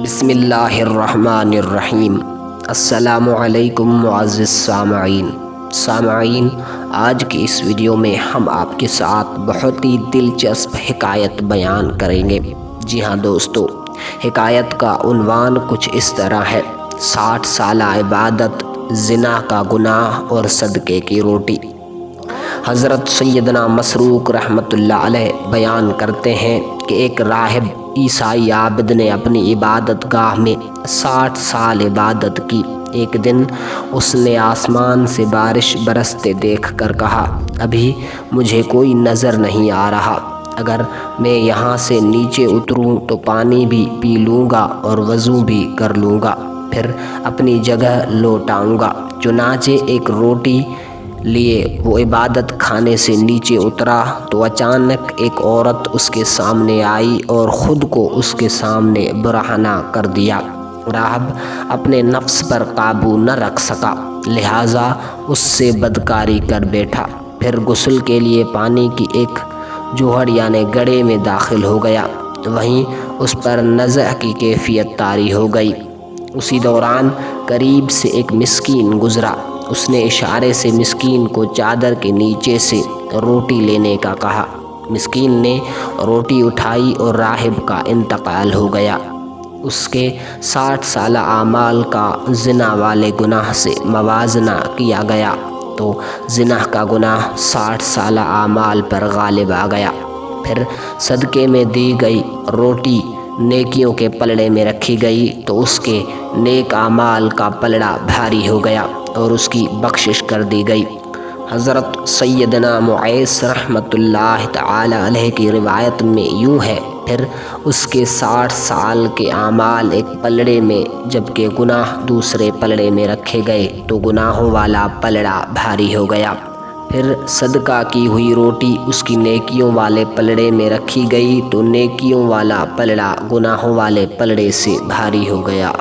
بسم اللہ الرحمن الرحیم۔ السلام علیکم معزز سامعین، آج کی اس ویڈیو میں ہم آپ کے ساتھ بہت ہی دلچسپ حکایت بیان کریں گے۔ جی ہاں دوستو، حکایت کا عنوان کچھ اس طرح ہے: 60 سالہ عبادت، زنا کا گناہ اور صدقے کی روٹی۔ حضرت سیدنا مسروق رحمۃ اللہ علیہ بیان کرتے ہیں کہ ایک راہب عیسائی عابد نے اپنی عبادت گاہ میں 60 سال عبادت کی۔ ایک دن اس نے آسمان سے بارش برستے دیکھ کر کہا، ابھی مجھے کوئی نظر نہیں آ رہا، اگر میں یہاں سے نیچے اتروں تو پانی بھی پی لوں گا اور وضو بھی کر لوں گا، پھر اپنی جگہ لوٹ آؤں گا۔ چنانچہ ایک روٹی لیے وہ عبادت خانے سے نیچے اترا تو اچانک ایک عورت اس کے سامنے آئی اور خود کو اس کے سامنے برہنہ کر دیا۔ راہب اپنے نفس پر قابو نہ رکھ سکا، لہٰذا اس سے بدکاری کر بیٹھا، پھر غسل کے لیے پانی کی ایک جوہر یعنی گڑھے میں داخل ہو گیا۔ وہیں اس پر نزع کی کیفیت طاری ہو گئی۔ اسی دوران قریب سے ایک مسکین گزرا۔ اس نے اشارے سے مسکین کو چادر کے نیچے سے روٹی لینے کا کہا۔ مسکین نے روٹی اٹھائی اور راہب کا انتقال ہو گیا۔ اس کے 60 سالہ اعمال کا زنا والے گناہ سے موازنہ کیا گیا تو زنا کا گناہ 60 سالہ اعمال پر غالب آ گیا۔ پھر صدقے میں دی گئی روٹی نیکیوں کے پلڑے میں رکھی گئی تو اس کے نیک اعمال کا پلڑا بھاری ہو گیا اور اس کی بخشش کر دی گئی۔ حضرت سیدنا معیس رحمۃ اللہ تعالی علیہ کی روایت میں یوں ہے: پھر اس کے 60 سال کے اعمال ایک پلڑے میں جبکہ گناہ دوسرے پلڑے میں رکھے گئے تو گناہوں والا پلڑا بھاری ہو گیا۔ پھر صدقہ کی ہوئی روٹی اس کی نیکیوں والے پلڑے میں رکھی گئی تو نیکیوں والا پلڑا گناہوں والے پلڑے سے بھاری ہو گیا۔